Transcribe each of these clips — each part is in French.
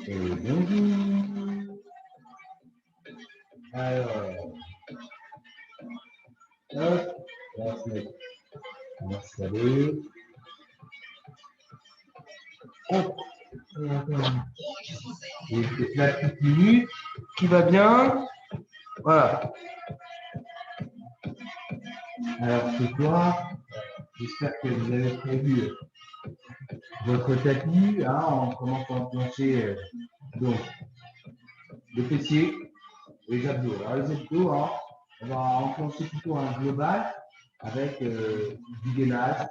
Et bonjour. Alors, hop, on va se mettre, on va s'installer. Hop, et la petite minute qui va bien. Voilà. Alors ce soir, j'espère que vous avez prévu votre tapis. Hein, on commence par plancher donc les fessiers, les abdos. Alors les abdos, hein, on va enclencher plutôt un global avec du gainage,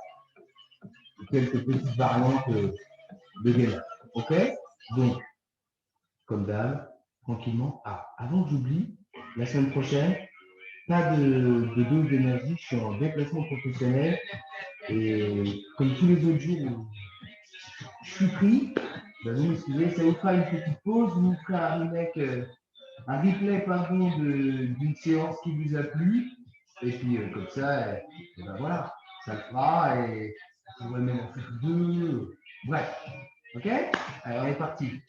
quelques petites variantes de gainage. Ok? Donc, comme d'hab, tranquillement. Ah, avant que j'oublie, la semaine prochaine, pas de dose d'énergie, je suis en déplacement professionnel et comme tous les autres jours, je suis pris. Ben vous m'excusez, ça vous fera une petite pause, vous ferez un replay pardon, d'une séance qui vous a plu. Et puis comme ça, et ben voilà, ça le fera et on va même en faire deux. Bref, ok? Allez, on est parti.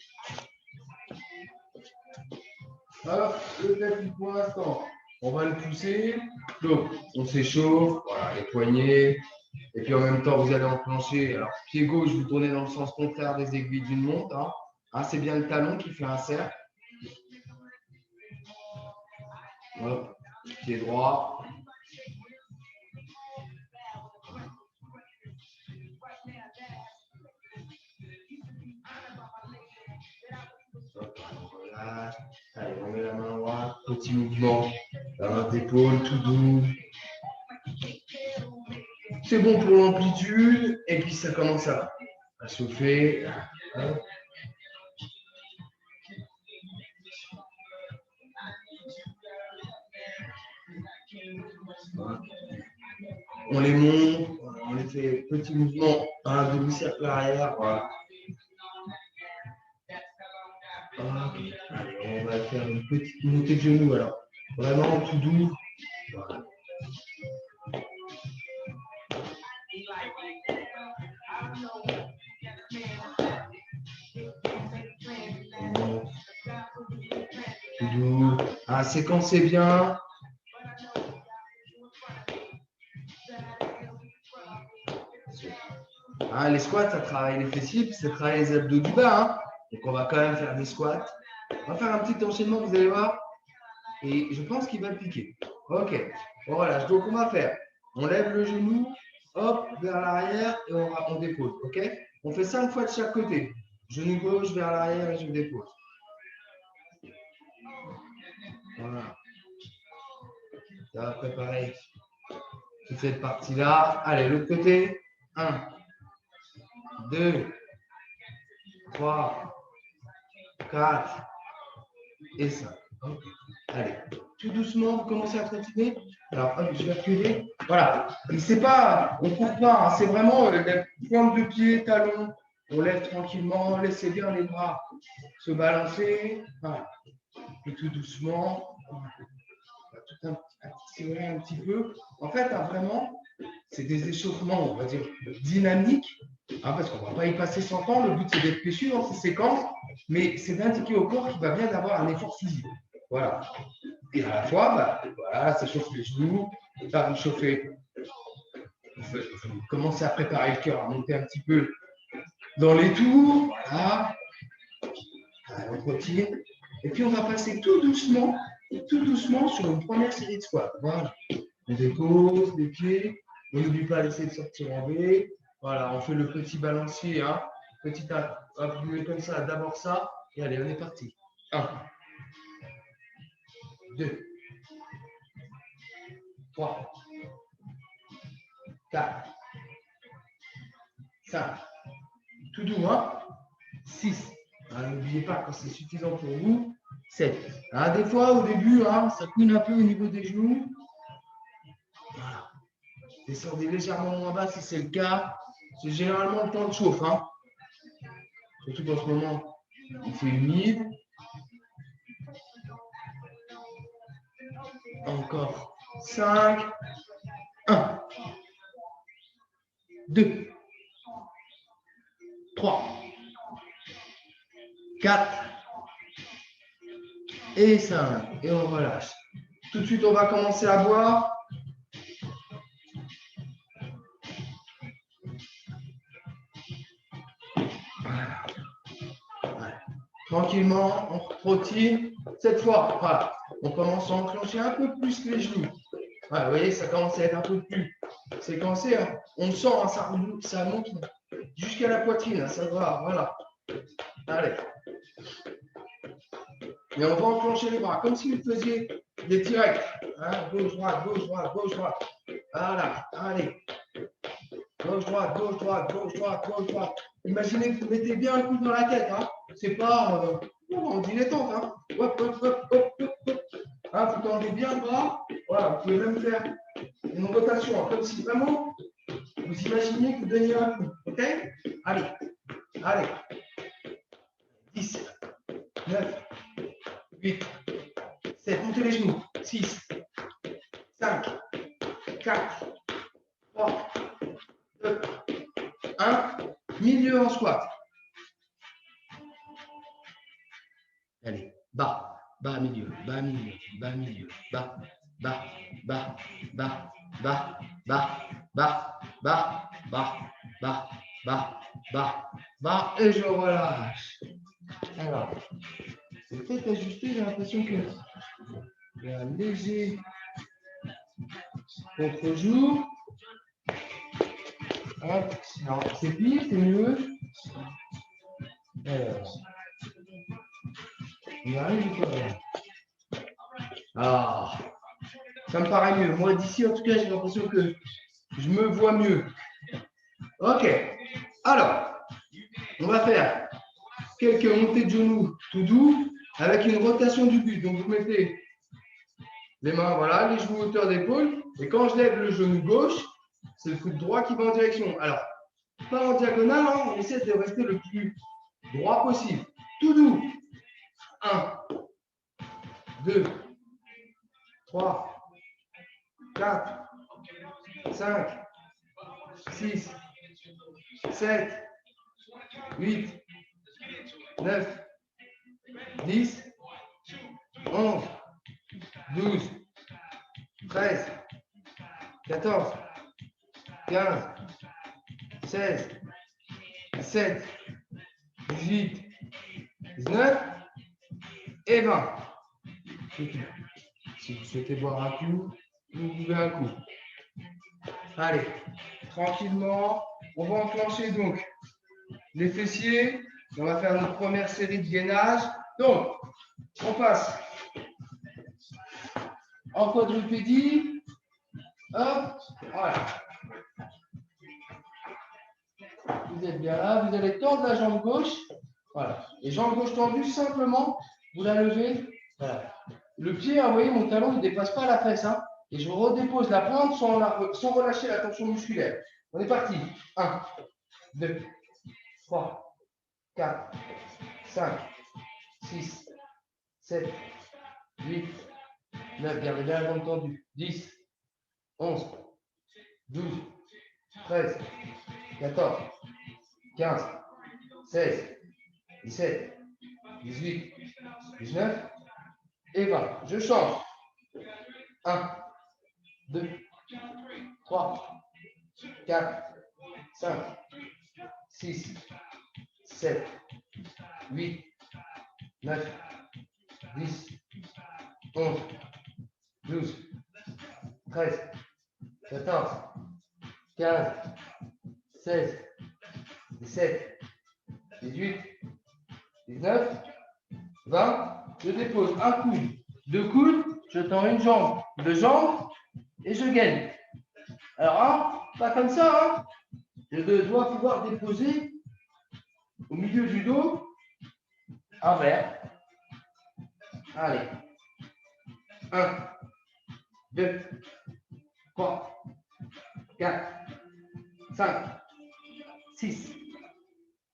Hop, le tapis pour l'instant, on va le pousser. Donc, on s'échauffe, voilà, les poignets. Et puis en même temps, vous allez enclencher. Alors, pied gauche, vous tournez dans le sens contraire des aiguilles d'une montre. Hein. Hein, c'est bien le talon qui fait un cercle. Hop, pied droit. Hop, on relâche. Allez, on met la main droite. Petit mouvement. La main d'épaule, tout doux. C'est bon pour l'amplitude. Et puis ça commence à chauffer. Hop. On les monte, on les fait petit mouvement, un demi-cercle arrière. Voilà. Okay. Allez, on va faire une petite montée de genoux alors. Vraiment tout doux. Voilà. Tout doux. Ah, séquencez bien. Hein, les squats, ça travaille les fessiers, puis ça travaille les abdos du bas. Hein. Donc, on va quand même faire des squats. On va faire un petit enchaînement, vous allez voir. Et je pense qu'il va piquer. Ok. Bon, voilà. Donc, on va faire. On lève le genou, hop, vers l'arrière et on dépose. Ok. On fait 5 fois de chaque côté. Genou gauche vers l'arrière et je dépose. Voilà. Ça va préparer toute cette partie-là. Allez, l'autre côté. 1, 2, 3, 4 et 5. Allez, tout doucement, vous commencez à trottiner. Alors, hop, je vais reculer. Voilà. C'est pas, on ne court pas, hein, c'est vraiment la pointe de pied, talon. On lève tranquillement, laissez bien les bras se balancer. Voilà. Et tout doucement, on va tout accélérer un petit peu. En fait, hein, vraiment, c'est des échauffements, on va dire, dynamiques, hein, parce qu'on ne va pas y passer 100 ans. Le but, c'est d'être péchu dans ces séquences, mais c'est d'indiquer au corps qu'il va bien avoir un effort physique. Voilà. Et à la fois, bah, voilà, ça chauffe les genoux, ça vous chauffez. Vous commencez à préparer le cœur, à monter un petit peu dans les tours. Voilà. On continue. Et puis, on va passer tout doucement sur une première série de squats. Voilà. On dépose les pieds. On n'oublie pas d'essayer de sortir en V. Voilà, on fait le petit balancier. Hein. Petit hop, vous mettez comme ça, d'abord ça. Et allez, on est parti. 1, 2, 3, 4, 5. Tout doux, hein. 6. Hein, n'oubliez pas, quand c'est suffisant pour vous, 7. Hein, des fois, au début, hein, ça couine un peu au niveau des genoux. Voilà. Descendez légèrement moins bas si c'est le cas. C'est généralement le temps de chauffe. Hein. Surtout qu'en ce moment, il fait humide. Encore 5. 1. 2. 3, 4 et 5. Et on relâche. Tout de suite, on va commencer à boire. Voilà. Voilà. Tranquillement, on trottine. Cette fois, voilà, on commence à enclencher un peu plus les genoux. Voilà, vous voyez, ça commence à être un peu plus séquencé. Hein. On sent, hein, ça monte jusqu'à la poitrine. Hein, ça va, voilà. Allez. Et on va enclencher les bras comme si vous faisiez des directs. Hein, gauche, droite, gauche, droite, gauche, droite. Voilà, allez. Gauche, droite, gauche, droite, gauche, droite, gauche, droite. Imaginez que vous mettez bien le coude dans la tête. Hein. C'est pas en dilettante. Hein. Hop, hop, hop, hop, hop, hop. Hein, vous tendez bien le bras. Voilà, vous pouvez même faire une rotation, hein, comme si vraiment vous imaginez que vous donniez un coup. OK? Allez, allez. 10, 9, 8, 7, montez les genoux. 6, 5, 4, 3, 2, 1. Milieu en squat. Allez, bas, bas, milieu, bas, milieu, bas, milieu, bas, bas, bas, bas, bas, bas, bas, bas, bas, bas, bas, bas, bas, et je relâche. Alors, c'est peut-être ajusté, j'ai l'impression que il y a un léger contre-jour. Non, c'est pire, c'est mieux. Alors, il y arrive ou pas? Ah, ça me paraît mieux. Moi, d'ici, en tout cas, j'ai l'impression que je me vois mieux. OK. Alors, on va faire quelques montées de genoux tout doux avec une rotation du buste. Donc, vous mettez les mains, voilà, les genoux hauteur d'épaule. Et quand je lève le genou gauche, c'est le coude droit qui va en direction. Alors, pas en diagonale, hein, on essaie de rester le plus droit possible. Tout doux. 1, 2, 3, 4, 5, 6, 7, 8, 9, 10, 11, 12, 13, 14, 15, 16, 17, 18, 19 et 20. Si vous souhaitez boire un coup, vous buvez un coup. Allez, tranquillement, on va enclencher donc les fessiers. On va faire notre première série de gainage. Donc, on passe en quadrupédie. Hop, voilà. Vous êtes bien là. Vous allez tendre la jambe gauche. Voilà. Et jambe gauche tendue, simplement, vous la levez. Voilà. Le pied, vous voyez, mon talon ne dépasse pas la fesse. Hein, et je redépose la pointe sans relâcher la tension musculaire. On est parti. 1, 2, 3, 4, 5, 6, 7, 8, 9. Gardez bien la jambe tendue. 10, 11, 12, 13, 14, 15, 16, 17, 18, 19 et 20. Je change. 1, 2, 3, 4, 5, 6, 7, 8, 9, 10, 11, 12, 13, 14, 15, 16, 17, 18, 19, 20. Je dépose un coude, deux coudes, je tends une jambe, deux jambes et je gaine. Alors, hein, pas comme ça. Hein. Je dois pouvoir déposer au milieu du dos un verre. Allez. 1, 2, 3, 4, 5, 6,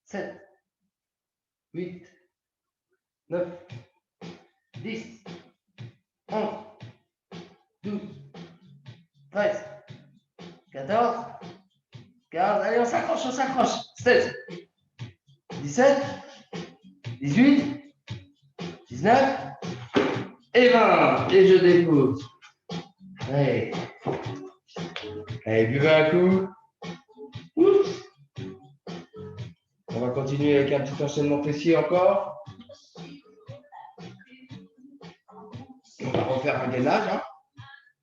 7, 8, 9, 10, 11, 12, 13, 14, 15. Allez, on s'accroche. 16, 17, 18, 19 et 20. Et je dépose. Allez. Allez, buvez un coup. Oups. On va continuer avec un petit enchaînement fessier encore. On va refaire un gainage. Hein.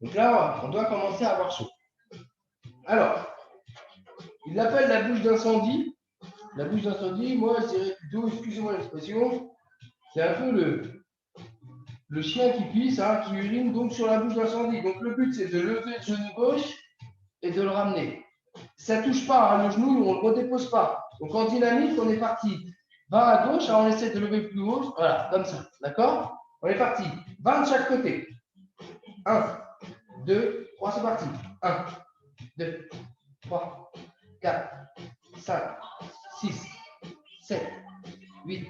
Donc là, on doit commencer à avoir chaud. Alors, il l'appelle la bouche d'incendie. La bouche d'incendie, moi, je dirais plutôt, excusez-moi l'expression, c'est un peu le chien qui pisse, hein, qui urine donc sur la bouche d'incendie. Donc le but, c'est de lever le genou gauche et de le ramener. Ça ne touche pas, hein, le genou, on ne le redépose pas. Donc en dynamique, on est parti 20 à gauche, alors on essaie de lever plus haut, voilà, comme ça, d'accord? On est parti, 20 de chaque côté. 1, 2, 3, c'est parti. 1, 2, 3, 4, 5, 6, 7, 8,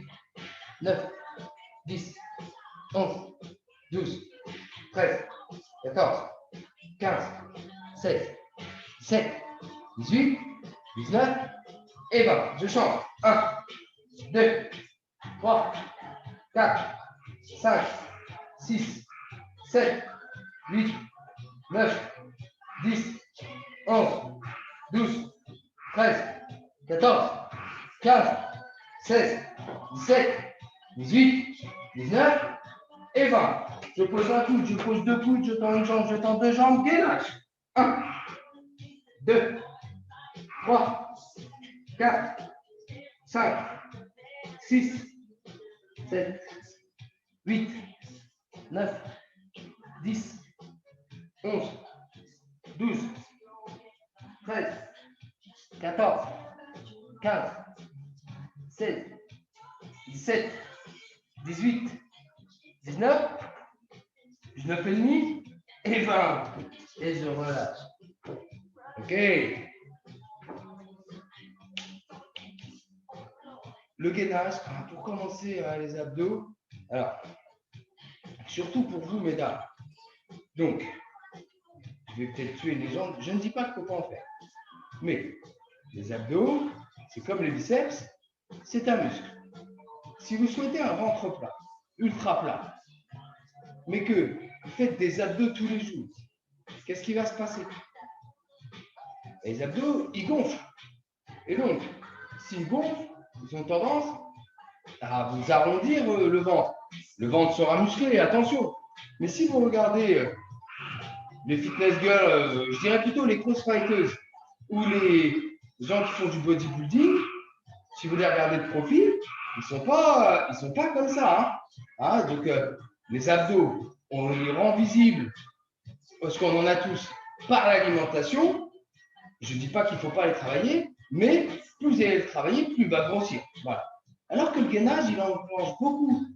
9, 10, 11, 12, 13, 14, 15, 16, 17, 18, 19 et 20. Je change. 1, 2, 3, 4, 5, 6, 7, 8, 9, 10, 11, 12, 13, 14, 15, 16, 17, 18, 19 et 20. Je pose un coude, je pose deux coudes, je tends une jambe, je tends deux jambes, gainage. 1, 2, 3, 4, 5, 6, 7, 8, 9, 10, 11, 12, 13, 14, 15, 16, 17, 18, 19, 19 et demi et 20. Et je relâche. OK. Le gainage, pour commencer les abdos. Alors, surtout pour vous, mesdames. Donc, je vais peut-être tuer les jambes. Je ne dis pas qu'il ne faut pas en faire. Mais les abdos, c'est comme les biceps, c'est un muscle. Si vous souhaitez un ventre plat, ultra plat, mais que vous faites des abdos tous les jours, qu'est-ce qui va se passer? Les abdos, ils gonflent. Et donc, s'ils gonflent, ils ont tendance à vous arrondir le ventre. Le ventre sera musclé, attention. Mais si vous regardez les fitness girls, je dirais plutôt les crossfighters ou les gens qui font du bodybuilding, si vous les regardez de profil, ils sont pas comme ça. Hein. Donc, les abdos, on les rend visibles parce qu'on en a tous par l'alimentation. Je ne dis pas qu'il ne faut pas les travailler, mais plus vous allez les travailler, plus il va grossir. Voilà. Alors que le gainage, il engrange beaucoup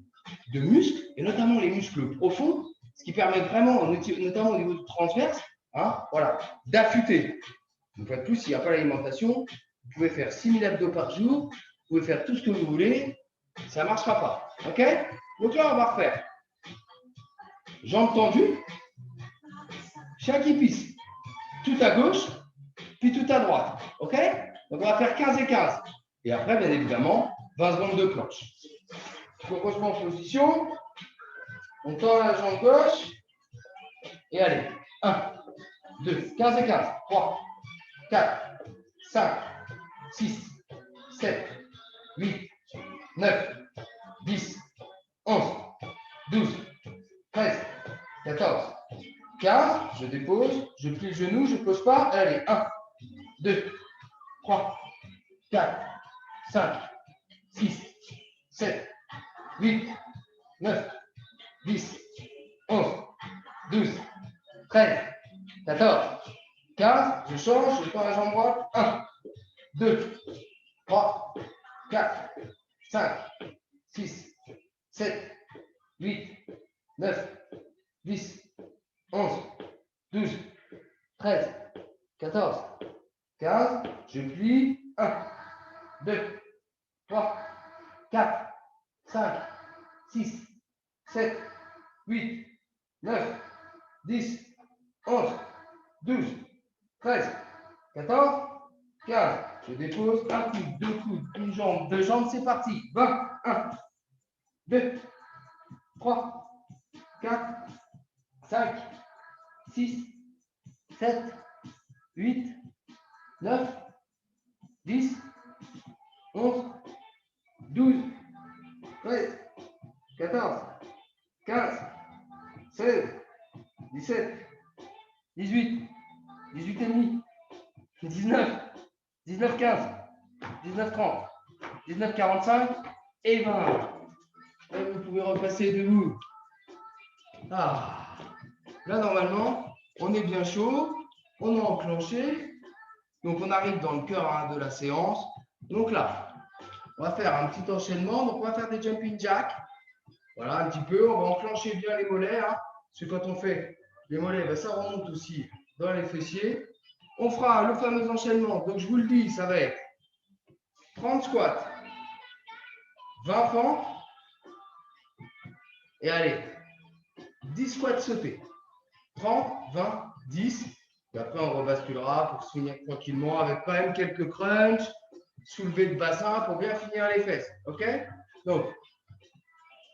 de muscles, et notamment les muscles profonds, ce qui permet vraiment, notamment au niveau du transverse, voilà, d'affûter. Une fois de plus, s'il n'y a pas l'alimentation, vous pouvez faire 6000 abdos par jour, vous pouvez faire tout ce que vous voulez, ça ne marchera pas. OK? Donc là, on va refaire jambes tendues, chien qui pisse, tout à gauche, puis tout à droite. OK? Donc on va faire 15 et 15. Et après, bien évidemment, 20 secondes de planche. Donc on se met en position, on tend la jambe gauche, et allez, 1, 2, 15 et 15, 3, 4, 5, 6, 7, 8, 9, 10, 11, 12, 13, 14, 15, je dépose, je plie le genou, je ne pose pas, allez, 1, 2, 3, 4, 5, 6, 7, 8, 9, 10, 11, 12, 13, 14, 15, je change, je tends la jambe droite, 1, 2, 3, 4, 5, 6, 7, 8, 9, 10, 11, 12, 13, 14, 15, je plie, 1, 2, 3, 4, 5, 6, 7, 8, 9, 10, 11, 12, 13, 14, 15. Je dépose. Un coude, deux coudes, une jambe, deux jambes. C'est parti. 20. 1, 2, 3, 4, 5, 6, 7, 8, 9, 10, 11, 12, 13, 14, 15, 16, 17, 18, 18 et demi, 19, 19, 15, 19, 30, 19, 45 et 20. Là, vous pouvez repasser debout. Ah. Là, normalement, on est bien chaud, on est enclenché. Donc, on arrive dans le cœur de la séance. Donc là, on va faire un petit enchaînement. Donc, on va faire des jumping jacks. Voilà, un petit peu. On va enclencher bien les mollets. Parce que quand on fait les mollets, ben, ça remonte aussi dans les fessiers. On fera le fameux enchaînement. Donc, je vous le dis, ça va être 30 squats, 20 fentes. Et allez, 10 squats sautés. 30, 20, 10. Et après, on rebasculera pour se finir tranquillement avec quand même quelques crunchs, soulever de bassin pour bien finir les fesses. OK? Donc,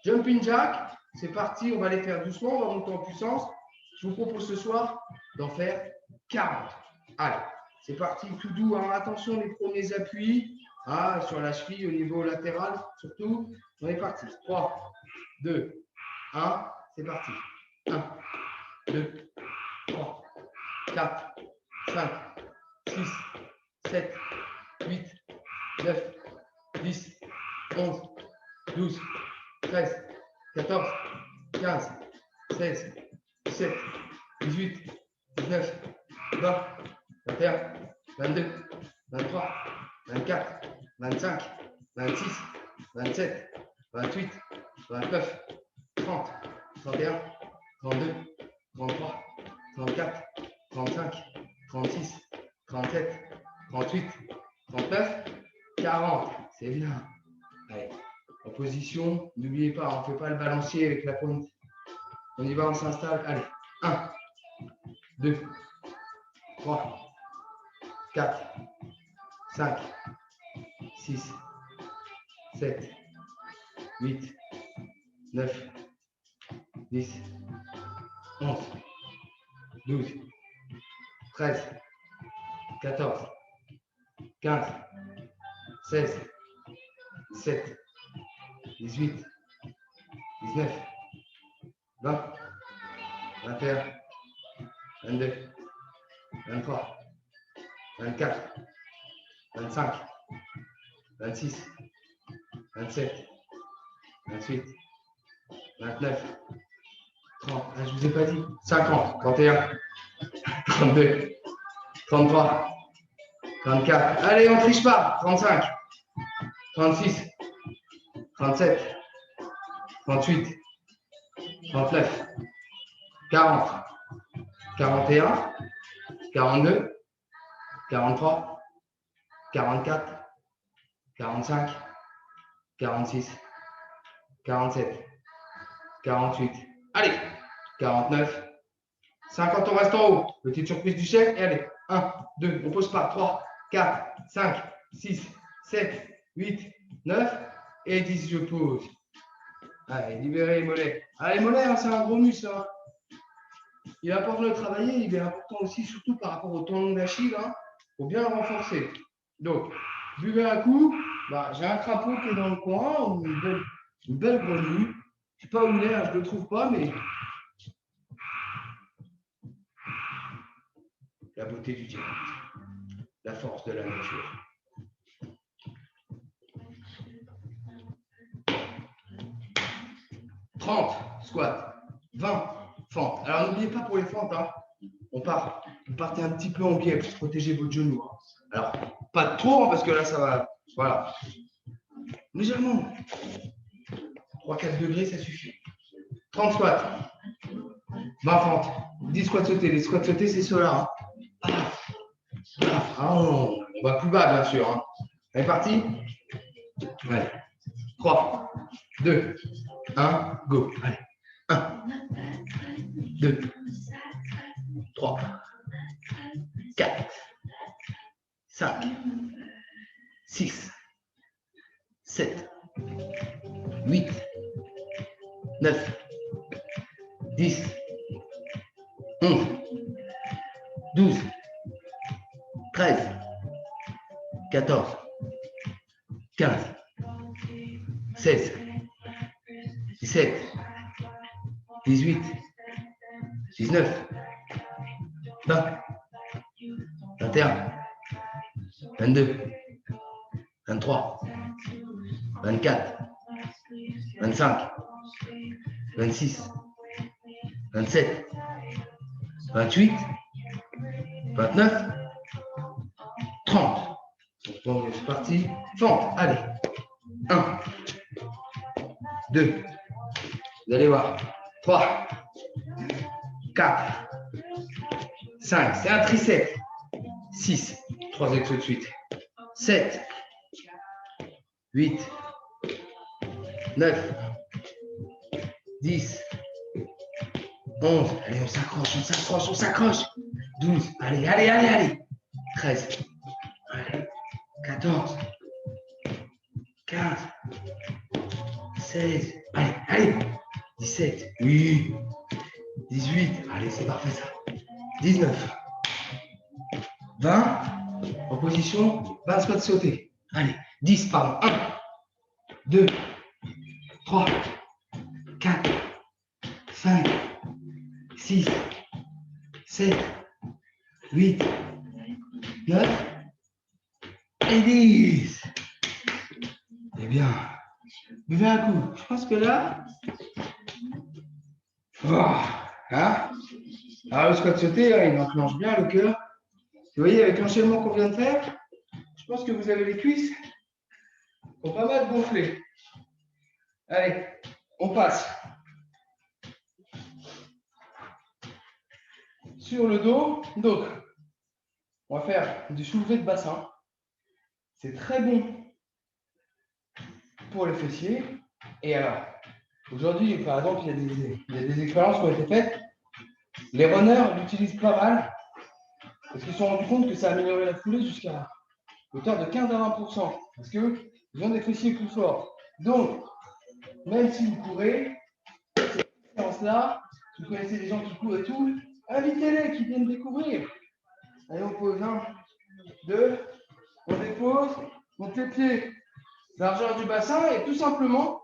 jumping jack, c'est parti. On va les faire doucement. On va monter en puissance. Je vous propose ce soir d'en faire 40. Allez, c'est parti. Tout doux. Attention, les premiers appuis sur la cheville au niveau latéral, surtout. On est parti. 3, 2, 1. C'est parti. 1, 2, 3, 4, 5, 6, 7, 8, 9, 10, 11, 12, 13, 14, 15, 16, 17, 18, 19, 20, 21, 22, 23, 24, 25, 26, 27, 28, 29, 30, 31, 32, 33, 34, 35, 36, 37, 38, 39, 40. C'est bien. Allez, en position, n'oubliez pas, on ne fait pas le balancier avec la pointe. On y va, on s'installe. Allez, 1, 2, 3, 4, 5, 6, 7, 8, 9, 10, 11, 12, 13, 14, 15, 16, 17, 18, 19, 20, 21, 22, 23, 24, 25, 26, 27, 28, 29, 30. Ah, je ne vous ai pas dit. 50, 31, 32, 33, 34. Allez, on ne triche pas. 35, 36, 37, 38, 39, 40, 41, 42, 43, 44, 45, 46, 47, 48. Allez, 49, 50, on reste en haut. Petite surprise du chef. Et allez, 1, 2, on ne pose pas. 3, 4, 5, 6, 7, 8, 9 et 10, je pose. Allez, libérez les mollets. Allez, les mollets, c'est un gros muscle. Il est important de le travailler. Il est important aussi, surtout par rapport au tendon d'Achille. Il faut bien le renforcer. Donc, buvez un coup. Bah, j'ai un crapaud qui est dans le coin, ou une belle grenouille. Je ne sais pas où il est, je ne le trouve pas, mais la beauté du diamant, la force de la nature. « 30 squats, 20 fentes. Alors, n'oubliez pas pour les fentes, vous partez un petit peu en biais pour protéger votre genou. Alors, pas trop, parce que là, ça va. Voilà. Légèrement. 3-4 degrés, ça suffit. 30 squats, 20 fentes, 10 squats sautés. Les squats sautés, c'est ceux-là. On va plus bas, bien sûr. Allez, parti. Allez. 3, 2, 1, go. Allez. 1, 2, 3, 4, 5, 6, 7, 8, 9, 10, 11, 12, 13, 14, 15, 16, 17, 18, 19, 20, 21, 22, 23, 24, 25, 26, 27, 28, 29, 30. Donc, c'est parti. Fente, allez. 1, 2, vous allez voir. 3, 4, 5, c'est un tricep. 6, 3 exos de suite. 7, 8, 9, 10, 11, allez, on s'accroche, on s'accroche, on s'accroche. 12, allez, allez, allez, allez. 13, allez, 14, 15, 16, allez, allez. 17, oui. 18, allez, c'est parfait ça. 19, 20, en position, 20 squats sautés. Allez, 10, pardon. 1, 2, 3, 4, 5, 6, 7, 8, 9 et 10. Eh bien, buvez un coup. Je pense que là, hein, alors le squat sauté, là, il enclenche bien le cœur. Vous voyez, avec l'enchaînement qu'on vient de faire, je pense que vous avez les cuisses qui ont pas mal gonflé. Allez, on passe sur le dos. Donc, on va faire du soulevé de bassin. C'est très bon pour les fessiers. Et alors, aujourd'hui, par exemple, il y a des expériences qui ont été faites. Les runners l'utilisent pas mal parce qu'ils se sont rendus compte que ça a amélioré la foulée jusqu'à hauteur de 15 à 20%. Parce qu'ils ont des fessiers plus forts. Donc, même si vous courez, cette séance-là, si vous connaissez des gens qui courent et tout, invitez-les qui viennent découvrir. Allez, on pose 1, 2, on dépose, on monte les pieds, largeur du bassin et tout simplement,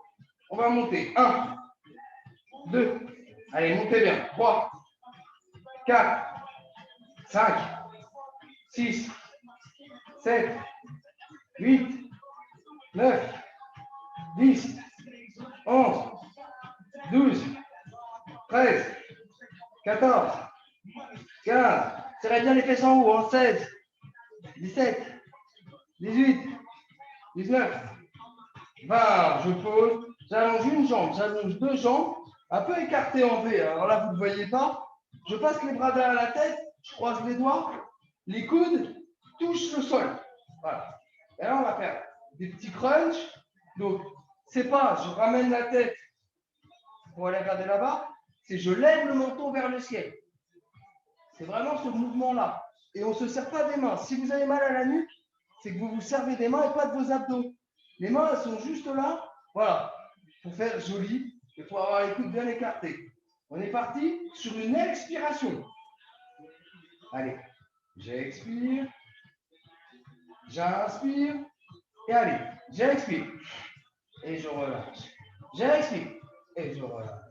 on va monter. 1, 2, allez, montez bien. 3, 4, 5, 6, 7, 8, 9, 10, 11, 12, 13, 14, 15, serrez bien les fesses en haut, hein, 16, 17, 18, 19, 20, je pose, j'allonge une jambe, j'allonge deux jambes, un peu écartées en V, alors là vous ne voyez pas, je passe les bras derrière la tête, je croise les doigts, les coudes touchent le sol, voilà. Et là on va faire des petits crunchs, donc c'est pas je ramène la tête pour aller regarder là-bas, c'est je lève le menton vers le ciel. C'est vraiment ce mouvement-là. Et on ne se sert pas des mains. Si vous avez mal à la nuque, c'est que vous vous servez des mains et pas de vos abdos. Les mains, elles sont juste là. Voilà. Pour faire joli, il faut avoir les coudes bien écartés. On est parti sur une expiration. Allez, j'expire. J'inspire. Et allez, j'expire. Et je relâche. J'expire. Et je relâche.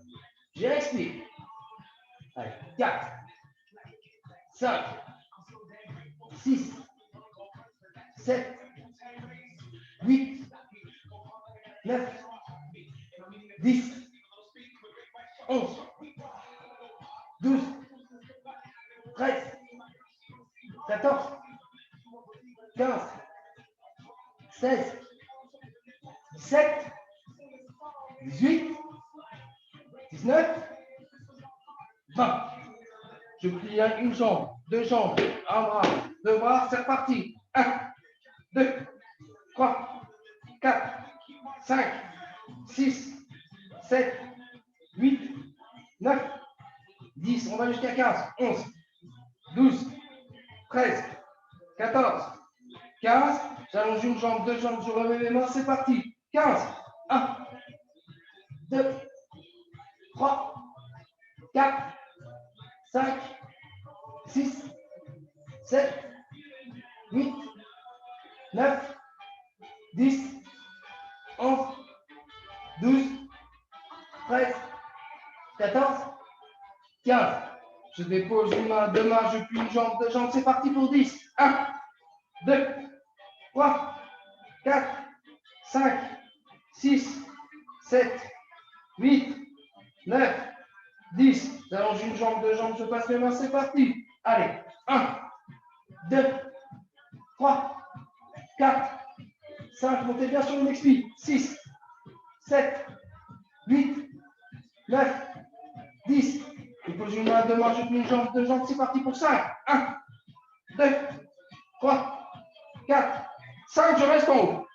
J'expire. Allez, 4, 5, 6, 7, 8, 9, 10, 11, 12, 13, 14, 15, 16, 17, 18, 19, 20. Je plie une jambe, deux jambes, un bras, deux bras, c'est reparti. 1, 2, 3, 4, 5, 6, 7, 8, 9, 10, on va jusqu'à 15, 11, 12, 13, 14, J'allonge une jambe, deux jambes, je remets mes mains, c'est parti. 15. 1, 2, 3, 4, 5, 6, 7, 8, 9, 10, 11, 12, 13, 14, 15. Je dépose une main, deux mains, je plie une jambe, deux jambes. C'est parti pour 10. 1, 2, 3, 4, 5, 6, 7, 8, 9, 10. J'allonge une jambe, deux jambes, je passe mes mains. C'est parti. Allez. 1, 2, 3, 4, 5. Montez bien sur le expire. 6, 7, 8, 9, 10. Je pose une main, deux mains, je plie une jambe, deux jambes. C'est parti pour 5. 1, 2, 3, 4, 5. Je reste en haut.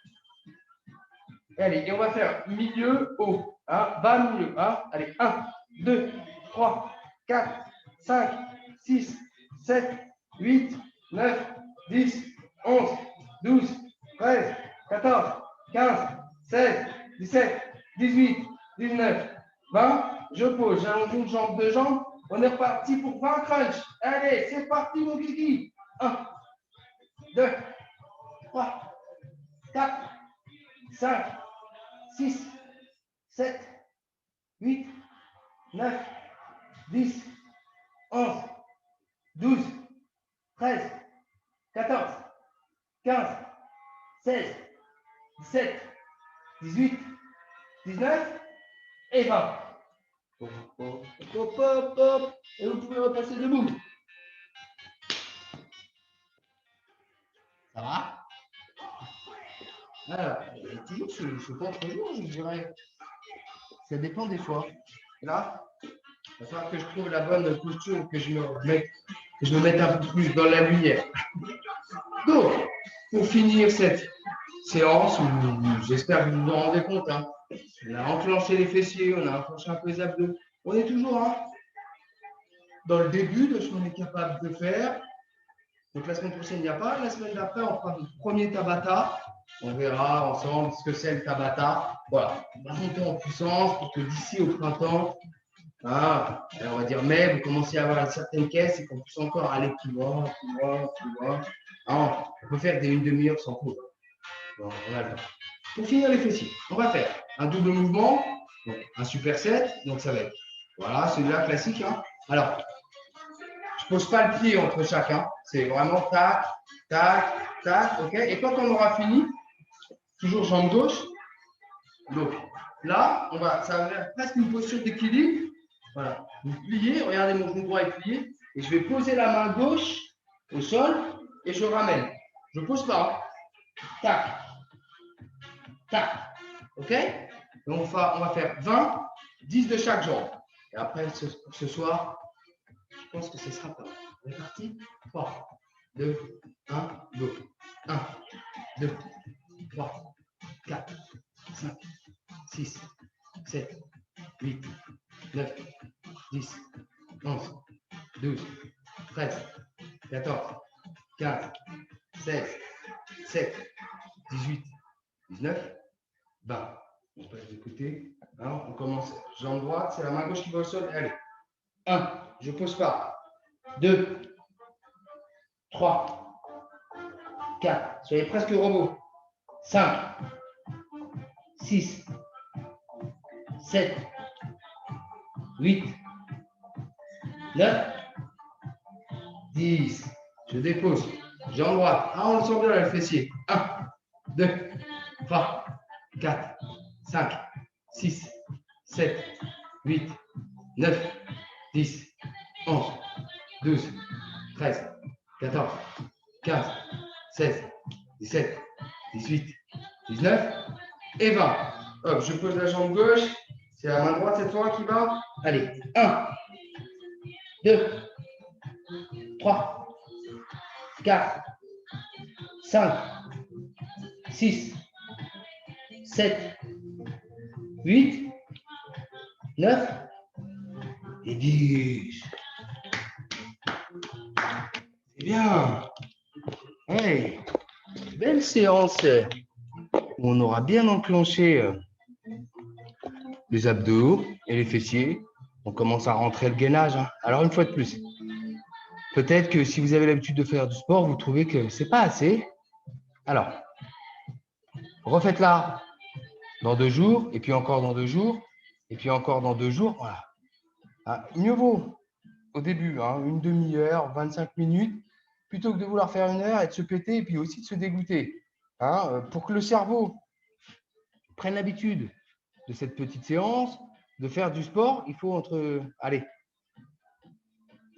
Allez, et on va faire milieu, haut. Hein, bas, milieu. Hein. Allez, 1, 2, 3, 4, 5, 6, 7, 8, 9, 10, 11, 12, 13, 14, 15, 16, 17, 18, 19, 20. Je pose, j'allonge une jambe, deux jambes. On est reparti pour 20 crunch. Allez, c'est parti, mon kiki. 1, 2, 3, 4, 5, 6, 7, 8, 9, 10, 11, 12, 13, 14, 15, 16, 17, 18, 19 et 20. Hop, hop, hop, hop, hop. Et vous pouvez repasser debout. Ça va? Alors, toujours, je ne suis pas toujours, je dirais. Ça dépend des fois. Là, il va falloir que je trouve la bonne posture, que je me mette un peu plus dans la lumière. Donc, pour finir cette séance, j'espère que vous vous en rendez compte, hein, on a enclenché les fessiers, on a enclenché un peu les abdos. On est toujours dans le début de ce qu'on est capable de faire. Donc, la semaine prochaine, il n'y a pas. La semaine d'après, on fera notre premier Tabata. On verra ensemble ce que c'est le Tabata. Voilà, on va monter en puissance pour que d'ici au printemps, on va dire mai, vous commencez à avoir une certaine caisse et qu'on puisse encore aller plus loin, plus loin, plus loin. On peut faire une demi-heure sans pause. Bon, on a le temps. Pour finir les fessiers, on va faire un double mouvement, donc un superset. Donc ça va être, voilà, celui-là classique. Hein. Alors, je ne pose pas le pied entre chacun. C'est vraiment tac, tac, tac, ok. Et quand on aura fini, toujours jambe gauche. Donc là, ça va faire presque une posture d'équilibre. Voilà, vous pliez, regardez mon genou droit est plié, et je vais poser la main gauche au sol et je ramène. Je ne pose pas. Tac, tac, ok. Donc on va faire 20, 10 de chaque jambe. Et après, pour ce soir, je pense que ce sera pas mal. On est parti. 3, 2, 1, go. 1, 2, 3, 4, 5, 6, 7, 8, 9, 10, 11, 12, 13, 14, 15, 16, 17, 18, 19, 20. On passe de côté. Alors, on commence. Jambe droite, c'est la main gauche qui va au sol. Allez. 1, je ne pose pas. 2, 3, 4, soyez presque robot. 5, 6, 7, 8, 9, 10. Je dépose. Jambe droite. On le sent bien là, le fessier. 1, 2, 3, 4, 5, 6, 7, 8, 9, 10, 11, 12, 13, 14, 15, 16, 17, 18, 19 et 20. Hop, je pose la jambe gauche. C'est la main droite cette fois qui va. Allez, 1, 2, 3, 4, 5, 6, 7, 8, 9 et 10. C'est bien. Hey. belle séance où on aura bien enclenché les abdos et les fessiers. On commence à rentrer le gainage. Alors, une fois de plus, peut-être que si vous avez l'habitude de faire du sport, vous trouvez que ce n'est pas assez. Alors, refaites-la dans 2 jours, et puis encore dans 2 jours, et puis encore dans 2 jours. Voilà. Mieux vaut au début, une demi-heure, 25 minutes, plutôt que de vouloir faire 1 heure et de se péter, et puis aussi de se dégoûter. Pour que le cerveau prenne l'habitude de cette petite séance, de faire du sport, il faut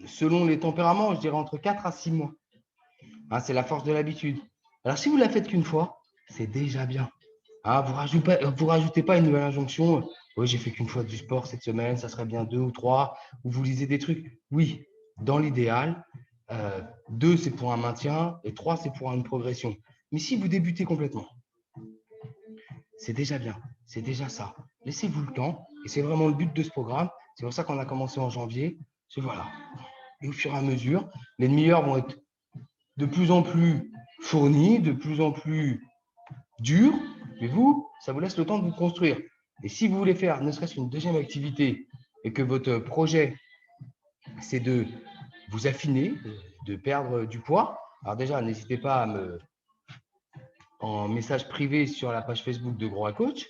selon les tempéraments, je dirais entre 4 à 6 mois. C'est la force de l'habitude. Alors, si vous ne la faites qu'une fois, c'est déjà bien. Vous rajoutez pas une nouvelle injonction. Oui, j'ai fait qu'une fois du sport cette semaine, ça serait bien 2 ou 3. Ou vous lisez des trucs. Oui, dans l'idéal, 2, c'est pour un maintien et 3, c'est pour une progression. Mais si vous débutez complètement, c'est déjà bien. C'est déjà ça. Laissez-vous le temps. Et c'est vraiment le but de ce programme. C'est pour ça qu'on a commencé en janvier. C'est voilà. Et au fur et à mesure, les demi-heures vont être de plus en plus fournies, de plus en plus dures. Mais vous, ça vous laisse le temps de vous construire. Et si vous voulez faire ne serait-ce qu'une deuxième activité et que votre projet, c'est de vous affiner, de perdre du poids, alors déjà, n'hésitez pas en message privé sur la page Facebook de Gros à Coach,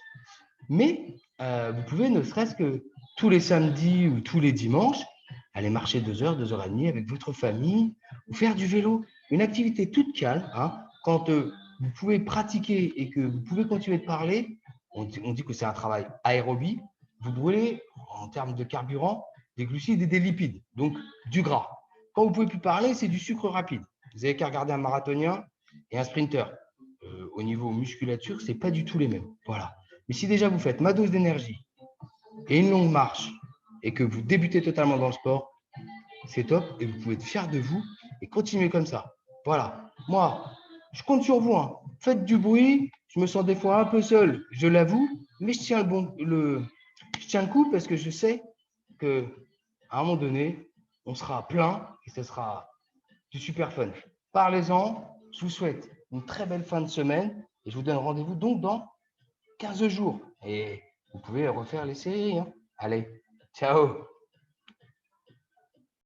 mais vous pouvez ne serait-ce que tous les samedis ou tous les dimanches, aller marcher 2 heures, 2 heures et demie avec votre famille ou faire du vélo, une activité toute calme. Quand vous pouvez pratiquer et que vous pouvez continuer de parler, on dit que c'est un travail aérobie, vous brûlez en termes de carburant des glucides et des lipides, donc du gras. Quand vous ne pouvez plus parler, c'est du sucre rapide. Vous n'avez qu'à regarder un marathonien et un sprinter. Au niveau musculature, ce n'est pas du tout les mêmes. Voilà. Mais si déjà vous faites ma dose d'énergie et une longue marche et que vous débutez totalement dans le sport, c'est top et vous pouvez être fier de vous et continuer comme ça. Voilà. Moi, je compte sur vous. Faites du bruit. Je me sens des fois un peu seul, je l'avoue, mais je tiens le coup parce que je sais qu'à un moment donné, on sera plein et ce sera du super fun. Parlez-en. Je vous souhaite une très belle fin de semaine et je vous donne rendez-vous donc dans 15 jours. Et vous pouvez refaire les séries. Allez, ciao!